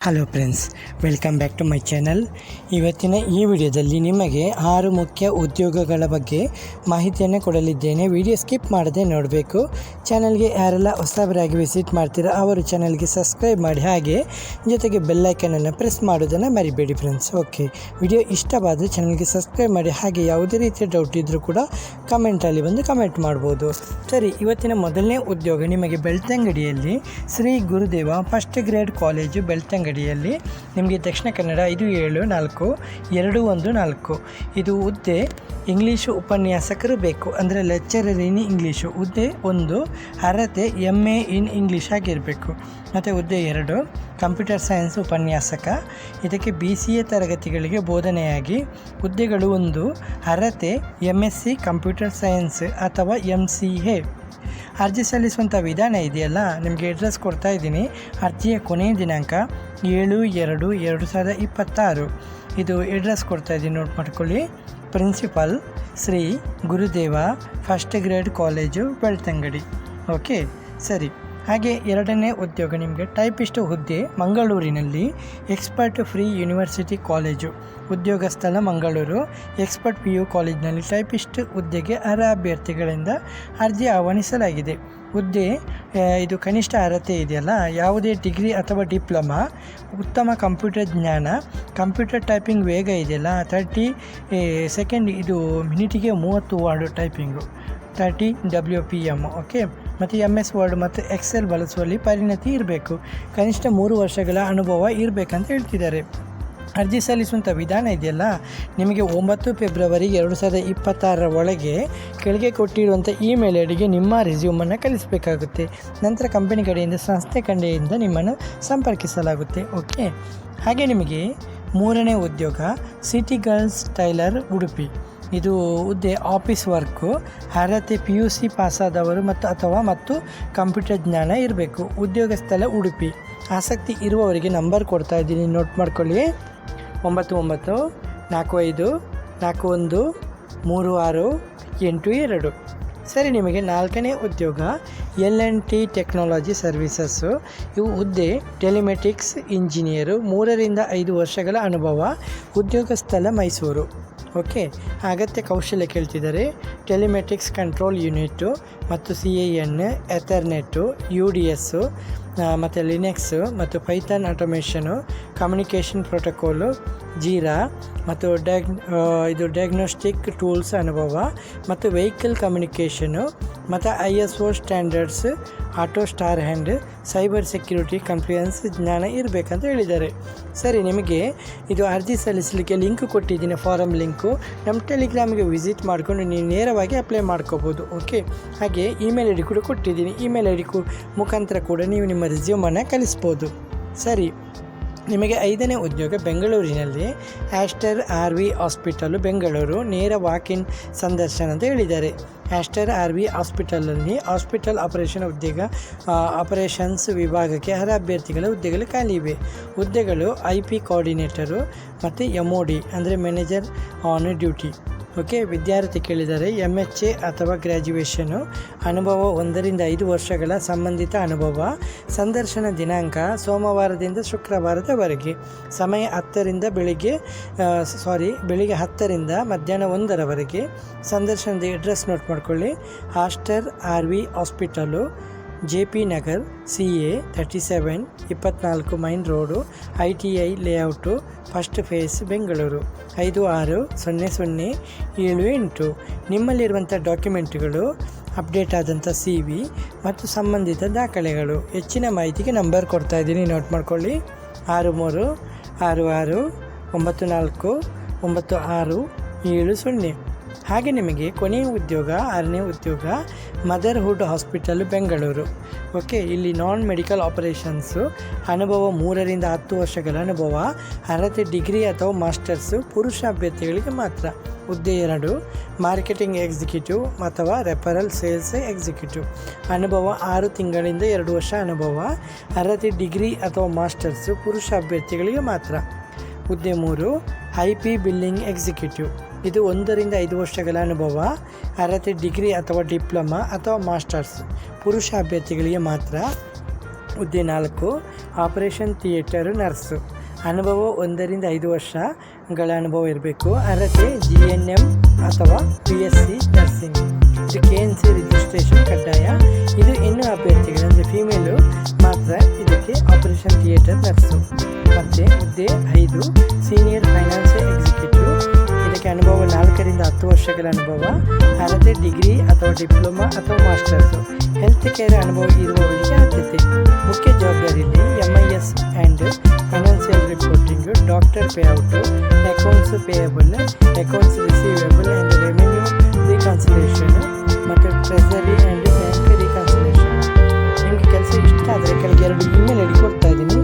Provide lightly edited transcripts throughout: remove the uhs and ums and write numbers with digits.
Hello friends, welcome back to my channel. ಇವತ್ತಿನ ಈ ವಿಡಿಯೋದಲ್ಲಿ ನಿಮಗೆ 6 ಮುಖ್ಯ ಉದ್ಯೋಗಗಳ ಬಗ್ಗೆ ಮಾಹಿತಿಯನ್ನು ಕೊಡಲಿದ್ದೇನೆ. ವಿಡಿಯೋ ಸ್ಕಿಪ್ ಮಾಡದೆ ನೋಡಬೇಕು. ಚಾನಲ್ಗೆ ಯಾರೆಲ್ಲ ಹೊಸಬರಾಗಿ ವಿಸಿಟ್ ಮಾಡ್ತೀರಾ ಅವರು ಚಾನಲ್ಗೆ ಸಬ್ಸ್ಕ್ರೈಬ್ ಮಾಡಿ, ಹಾಗೆ ಜೊತೆಗೆ ಬೆಲ್ಲೈಕನನ್ನು ಪ್ರೆಸ್ ಮಾಡೋದನ್ನು ಮರಿಬೇಡಿ ಫ್ರೆಂಡ್ಸ್. ಓಕೆ, ವಿಡಿಯೋ ಇಷ್ಟವಾದರೆ ಚಾನಲ್ಗೆ ಸಬ್ಸ್ಕ್ರೈಬ್ ಮಾಡಿ, ಹಾಗೆ ಯಾವುದೇ ರೀತಿಯ ಡೌಟ್ ಇದ್ದರೂ ಕೂಡ ಕಮೆಂಟಲ್ಲಿ ಬಂದು ಕಮೆಂಟ್ ಮಾಡ್ಬೋದು. ಸರಿ, ಇವತ್ತಿನ ಮೊದಲನೇ ಉದ್ಯೋಗ ನಿಮಗೆ ಬೆಳ್ತಂಗಡಿಯಲ್ಲಿ ಶ್ರೀ ಗುರುದೇವ ಫಸ್ಟ್ ಗ್ರೇಡ್ ಕಾಲೇಜು ಬೆಳ್ತಂಗಡಿಯಲ್ಲಿ ನಿಮಗೆ ದಕ್ಷಿಣ ಕನ್ನಡ 574214 ಇದು ಹುದ್ದೆ. ಇಂಗ್ಲೀಷು ಉಪನ್ಯಾಸಕರು ಬೇಕು, ಅಂದರೆ ಲೆಕ್ಚರರ್ ಇನ್ ಇಂಗ್ಲೀಷು. ಹುದ್ದೆ 1 ಅರ್ಹತೆ MA ಇನ್ ಇಂಗ್ಲೀಷ್ ಆಗಿರಬೇಕು. ಮತ್ತು ಹುದ್ದೆ 2 ಕಂಪ್ಯೂಟರ್ ಸೈನ್ಸ್ ಉಪನ್ಯಾಸಕ. ಇದಕ್ಕೆ BCA ತರಗತಿಗಳಿಗೆ ಬೋಧನೆಯಾಗಿ. ಹುದ್ದೆಗಳು 1 ಅರ್ಹತೆ MSc ಕಂಪ್ಯೂಟರ್ ಸೈನ್ಸ್ ಅಥವಾ MCA. ಅರ್ಜಿ ಸಲ್ಲಿಸುವಂಥ ವಿಧಾನ ಇದೆಯಲ್ಲ, ನಿಮಗೆ ಅಡ್ರೆಸ್ ಕೊಡ್ತಾ ಇದ್ದೀನಿ. ಅರ್ಜಿಯ ಕೊನೆಯ ದಿನಾಂಕ 7/2/2026. ಇದು ಅಡ್ರೆಸ್ ಕೊಡ್ತಾ ಇದ್ದೀನಿ, ನೋಟ್ ಮಾಡ್ಕೊಳ್ಳಿ. ಪ್ರಿನ್ಸಿಪಲ್ ಶ್ರೀ ಗುರುದೇವ first grade college Belthangady. Okay, ಸರಿ. ಹಾಗೆ ಎರಡನೇ ಉದ್ಯೋಗ ನಿಮಗೆ ಟೈಪಿಸ್ಟ್ ಹುದ್ದೆ ಮಂಗಳೂರಿನಲ್ಲಿ ಎಕ್ಸ್ಪರ್ಟ್ ಫ್ರೀ ಯೂನಿವರ್ಸಿಟಿ ಕಾಲೇಜು. ಉದ್ಯೋಗ ಸ್ಥಳ ಮಂಗಳೂರು. ಎಕ್ಸ್ಪರ್ಟ್ PU ಕಾಲೇಜಿನಲ್ಲಿ ಟೈಪಿಸ್ಟ್ ಹುದ್ದೆಗೆ ಅರ್ಹ ಅಭ್ಯರ್ಥಿಗಳಿಂದ ಅರ್ಜಿ ಆಹ್ವಾನಿಸಲಾಗಿದೆ. ಹುದ್ದೆ ಇದು ಕನಿಷ್ಠ ಅರ್ಹತೆ ಇದೆಯಲ್ಲ, ಯಾವುದೇ ಡಿಗ್ರಿ ಅಥವಾ ಡಿಪ್ಲೊಮಾ, ಉತ್ತಮ ಕಂಪ್ಯೂಟರ್ ಜ್ಞಾನ, ಕಂಪ್ಯೂಟರ್ ಟೈಪಿಂಗ್ ವೇಗ ಇದೆಯಲ್ಲ 30 ಸೆಕೆಂಡ್, ಇದು ಮಿನಿಟಿಗೆ 30 ವರ್ಡ್ ಟೈಪಿಂಗು, 30 WPM. ಓಕೆ, ಮತ್ತು MS ವರ್ಡ್ ಮತ್ತು ಎಕ್ಸೆಲ್ ಬಳಸುವಲ್ಲಿ ಪರಿಣತಿ ಇರಬೇಕು. ಕನಿಷ್ಠ 3 ವರ್ಷಗಳ ಅನುಭವ ಇರಬೇಕಂತ ಹೇಳ್ತಿದ್ದಾರೆ. ಅರ್ಜಿ ಸಲ್ಲಿಸುವಂಥ ವಿಧಾನ ಇದೆಯಲ್ಲ, ನಿಮಗೆ 9 ಫೆಬ್ರವರಿ 2026 ಒಳಗೆ ಕೆಳಗೆ ಕೊಟ್ಟಿರುವಂಥ ಇಮೇಲ್ ಐಡಿಗೆ ನಿಮ್ಮ ರೆಸ್ಯೂಮನ್ನು ಕಳಿಸಬೇಕಾಗುತ್ತೆ. ನಂತರ ಕಂಪನಿ ಕಡೆಯಿಂದ, ಸಂಸ್ಥೆ ಕಡೆಯಿಂದ ನಿಮ್ಮನ್ನು ಸಂಪರ್ಕಿಸಲಾಗುತ್ತೆ. ಓಕೆ, ಹಾಗೆ ನಿಮಗೆ ಮೂರನೇ ಉದ್ಯೋಗ ಸಿಟಿ ಗರ್ಲ್ಸ್ ಟೈಲರ್ ಉಡುಪಿ. ಇದು ಹುದ್ದೆ ಆಫೀಸ್ ವರ್ಕು. ಅರ್ಹತೆ PUC ಪಾಸಾದವರು ಮತ್ತು ಕಂಪ್ಯೂಟರ್ ಜ್ಞಾನ ಇರಬೇಕು. ಉದ್ಯೋಗ ಸ್ಥಳ ಉಡುಪಿ. ಆಸಕ್ತಿ ಇರುವವರಿಗೆ ನಂಬರ್ ಕೊಡ್ತಾ ಇದ್ದೀನಿ, ನೋಟ್ ಮಾಡ್ಕೊಳ್ಳಿ. 9945413682. ಸರಿ, ನಿಮಗೆ ನಾಲ್ಕನೇ ಉದ್ಯೋಗ L&T ಟೆಕ್ನಾಲಜಿ ಸರ್ವಿಸಸ್ಸು. ಇವು ಹುದ್ದೆ ಟೆಲಿಮೆಟಿಕ್ಸ್ ಇಂಜಿನಿಯರು. 3 ರಿಂದ 5 ವರ್ಷಗಳ ಅನುಭವ. ಉದ್ಯೋಗ ಸ್ಥಳ ಮೈಸೂರು. ಓಕೆ, ಅಗತ್ಯ ಕೌಶಲ್ಯ ಕೇಳ್ತಿದ್ದಾರೆ. ಟೆಲಿಮೆಟಿಕ್ಸ್ ಕಂಟ್ರೋಲ್ ಯೂನಿಟು ಮತ್ತು CAN, ಎಥರ್ನೆಟ್ಟು, UDS ಮತ್ತು ಲಿನೆಕ್ಸು ಮತ್ತು ಪೈಥಾನ್ ಆಟೋಮೇಷನು, ಕಮ್ಯುನಿಕೇಷನ್ ಪ್ರೋಟೋಕಾಲು, ಜೀರಾ ಮತ್ತು ಇದು ಡಯಾಗ್ನೋಸ್ಟಿಕ್ ಟೂಲ್ಸ್ ಅನುಭವ ಮತ್ತು ವೆಹಿಕಲ್ ಕಮ್ಯುನಿಕೇಷನು ಮತ್ತು ISO standards, auto star hand, cyber security compliance ಜ್ಞಾನ ಇರಬೇಕಂತ ಹೇಳಿದ್ದಾರೆ. ಸರಿ, ನಿಮಗೆ ಇದು ಅರ್ಜಿ ಸಲ್ಲಿಸಲಿಕ್ಕೆ ಲಿಂಕ್ ಕೊಟ್ಟಿದ್ದೀನಿ, ಫಾರಮ್ ಲಿಂಕು. ನಮ್ಮ ಟೆಲಿಗ್ರಾಮಿಗೆ ವಿಸಿಟ್ ಮಾಡಿಕೊಂಡು ನೀವು ನೇರವಾಗಿ ಅಪ್ಲೈ ಮಾಡ್ಕೋಬೋದು. ಓಕೆ, ಹಾಗೆ ಇಮೇಲ್ ಐಡಿ ಕೂಡ ಕೊಟ್ಟಿದ್ದೀನಿ. ಇಮೇಲ್ ಐಡಿ ಮುಖಾಂತರ ಕೂಡ ನೀವು ನಿಮ್ಮ ರೆಸ್ಯೂಮನ್ನು ಕಳಿಸ್ಬೋದು. ಸರಿ, ನಿಮಗೆ ಐದನೇ ಉದ್ಯೋಗ ಬೆಂಗಳೂರಿನಲ್ಲಿ ಆಸ್ಟರ್ RV ಹಾಸ್ಪಿಟಲು ಬೆಂಗಳೂರು. ನೇರ ವಾಕ್-ಇನ್ ಸಂದರ್ಶನ ಅಂತ ಹೇಳಿದ್ದಾರೆ. ಆಸ್ಟರ್ RV ಹಾಸ್ಪಿಟಲಲ್ಲಿ ಹಾಸ್ಪಿಟಲ್ ಆಪರೇಷನ್ಸ್ ವಿಭಾಗಕ್ಕೆ ಅರ್ಹ ಅಭ್ಯರ್ಥಿಗಳ ಹುದ್ದೆಗಳು ಖಾಲಿ ಇವೆ. ಹುದ್ದೆಗಳು IP ಕೋಆರ್ಡಿನೇಟರು ಮತ್ತು MOD ಅಂದರೆ ಮ್ಯಾನೇಜರ್ ಆನ್ ಡ್ಯೂಟಿ. ಓಕೆ, ವಿದ್ಯಾರ್ಥಿ ಕೇಳಿದರೆ MHA ಅಥವಾ ಗ್ರ್ಯಾಜುಯೇಷನು. ಅನುಭವ 1 ರಿಂದ 5 ವರ್ಷಗಳ ಸಂಬಂಧಿತ ಅನುಭವ. ಸಂದರ್ಶನ ದಿನಾಂಕ ಸೋಮವಾರದಿಂದ ಶುಕ್ರವಾರದವರೆಗೆ. ಸಮಯ ಬೆಳಿಗ್ಗೆ 10ರಿಂದ ಮಧ್ಯಾಹ್ನ 1ರವರೆಗೆ. ಸಂದರ್ಶನದ ಅಡ್ರೆಸ್ ನೋಟ್ ಮಾಡ್ಕೊಳ್ಳಿ. Aster RV hospital, JP Nagar, CA 37 24 main road, ITI layout, first phase, Bengaluru 560078. ನಿಮ್ಮಲ್ಲಿರುವಂಥ ಡಾಕ್ಯುಮೆಂಟ್ಗಳು, ಅಪ್ಡೇಟ್ ಆದಂಥ CV ಮತ್ತು ಸಂಬಂಧಿತ ದಾಖಲೆಗಳು. ಹೆಚ್ಚಿನ ಮಾಹಿತಿಗೆ ನಂಬರ್ ಕೊಡ್ತಾ ಇದ್ದೀನಿ, ನೋಟ್ ಮಾಡ್ಕೊಳ್ಳಿ. 6366949670. ಹಾಗೆ ನಿಮಗೆ ಕೊನೆಯ ಉದ್ಯೋಗ 6ನೇ ಉದ್ಯೋಗ ಮದರ್ಹುಡ್ ಹಾಸ್ಪಿಟಲ್ ಬೆಂಗಳೂರು. ಓಕೆ, ಇಲ್ಲಿ ನಾನ್ ಮೆಡಿಕಲ್ ಆಪರೇಷನ್ಸು. ಅನುಭವ 3 ರಿಂದ 10 ವರ್ಷಗಳ ಅನುಭವ. ಅರ್ಹತೆ ಡಿಗ್ರಿ ಅಥವಾ ಮಾಸ್ಟರ್ಸು. ಪುರುಷ ಅಭ್ಯರ್ಥಿಗಳಿಗೆ ಮಾತ್ರ. ಹುದ್ದೆ 2 ಮಾರ್ಕೆಟಿಂಗ್ ಎಕ್ಸಿಕ್ಯೂಟಿವ್ ಅಥವಾ ರೆಫರಲ್ ಸೇಲ್ಸ್ ಎಕ್ಸಿಕ್ಯೂಟಿವ್. ಅನುಭವ 6 ತಿಂಗಳಿಂದ 2 ವರ್ಷ ಅನುಭವ. ಅರ್ಹತೆ ಡಿಗ್ರಿ ಅಥವಾ ಮಾಸ್ಟರ್ಸು. ಪುರುಷ ಅಭ್ಯರ್ಥಿಗಳಿಗೆ ಮಾತ್ರ. ಹುದ್ದೆ 3 IP ಬಿಲ್ಲಿಂಗ್ ಎಕ್ಸಿಕ್ಯೂಟಿವ್. ಇದು 1 ರಿಂದ 5 ವರ್ಷಗಳ ಅನುಭವ. ಅರ್ಹತೆ ಡಿಗ್ರಿ ಅಥವಾ ಡಿಪ್ಲೊಮಾ ಅಥವಾ ಮಾಸ್ಟರ್ಸ್. ಪುರುಷ ಅಭ್ಯರ್ಥಿಗಳಿಗೆ ಮಾತ್ರ. ಹುದ್ದೆ 4 ಆಪರೇಷನ್ ಥಿಯೇಟರ್ ನರ್ಸು. ಅನುಭವ 1 ರಿಂದ 5 ವರ್ಷಗಳ ಅನುಭವ ಇರಬೇಕು. ಅರ್ಹತೆ GNM ಅಥವಾ PSC ನರ್ಸಿಂಗ್. ಇದು KNC ರಿಜಿಸ್ಟ್ರೇಷನ್ ಕಡ್ಡಾಯ. ಇದು ಹೆಣ್ಣು ಅಭ್ಯರ್ಥಿಗಳು ಅಂದರೆ ಫೀಮೇಲು ಮಾತ್ರ ಇದಕ್ಕೆ ಆಪರೇಷನ್ ಥಿಯೇಟರ್ ನರ್ಸು. ಮತ್ತು ಹುದ್ದೆ 5 ಸೀನಿಯರ್ ಫೈನಾನ್ಸ್ ಎಕ್ಸಿಕ್ಯೂಟಿವ್. ಇದಕ್ಕೆ ಅನುಭವ 4 ರಿಂದ 10 ವರ್ಷಗಳ ಅನುಭವ. ಅರ್ಹತೆ ಡಿಗ್ರಿ ಅಥವಾ ಡಿಪ್ಲೊಮಾ ಅಥವಾ ಮಾಸ್ಟರ್ಸು. ಹೆಲ್ತ್ ಕೇರ್ ಅನುಭವ ಇರುವವರಿಗೆ ಆದ್ಯತೆ. ಮುಖ್ಯ ಜವಾಬ್ದಾರಿಯಲ್ಲಿ MIS and financial reporting, doctor payout, accounts payable, accounts receivable and revenue reconciliation ಮತ್ತು ಟ್ರೆಸರಿ ಆ್ಯಂಡ್ ಬ್ಯಾಂಕ್ ರಿಕನ್ಸಿಲೇಷನ್. ನಿಮಗೆ ಕೆಲಸ ಇಷ್ಟ ಆದರೆ ಕೆಳಗೆ 2 ಇಮೇಲ್ ಐಡಿ ಕೊಡ್ತಾ ಇದ್ದೀನಿ.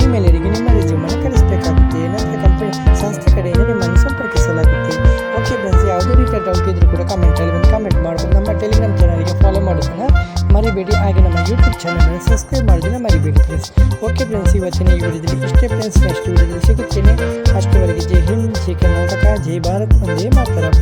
ಇಮೇಲ್ ಐಡಿಗೆ ನಿಮ್ಮ ರೆಸ್ಯೂಮನ್ನು ಕಳಿಸಬೇಕಾಗುತ್ತೆ. ನಂತರ ಕಂಪನಿ ಸಂಸ್ಥೆ ಕಡೆಯಿಂದ ನಿಮ್ಮನ್ನು ಸಂಪರ್ಕಿಸಲಾಗುತ್ತೆ. ಓಕೆ ಫ್ರೆಂಡ್ಸ್, ಯಾವುದೇ ರೀತಿಯ ಡೌಟ್ ಇದ್ದರೂ ಕೂಡ ಕಮೆಂಟಲ್ಲಿ ಬಂದು ಕಮೆಂಟ್ ಮಾಡ್ಬೋದು. ನಮ್ಮ ಟೆಲಿಗ್ರಾಮ್ ಚಾನಲ್ಗೆ ಫಾಲೋ ಮಾಡೋದನ್ನು ಮರಿಬೇಡಿ. ಹಾಗೆ ನಮ್ಮ ಯೂಟ್ಯೂಬ್ ಚಾನಲ್ನ ಸಬ್ಸ್ಕ್ರೈಬ್ ಮಾಡೋದನ್ನು ಮರಿಬೇಡಿ ಫ್ರೆಂಡ್ಸ್. ಓಕೆ ಫ್ರೆಂಡ್ಸ್, ಇವತ್ತಿನ ಈ ವಿಡಿಯೋದಲ್ಲಿ ಇಷ್ಟೇ ಫ್ರೆಂಡ್ಸ್. ನೆಕ್ಸ್ಟ್ ವಿಡಿಯೋದಲ್ಲಿ ಸಿಗುತ್ತೇನೆ. ಅಷ್ಟರವರೆಗೆ ಜೈ ಹಿಂದ್, ಜೈ ಕರ್ನಾಟಕ, ಜೈ ಭಾರತ್, ಒಂದೇ ಮಾತರಂ.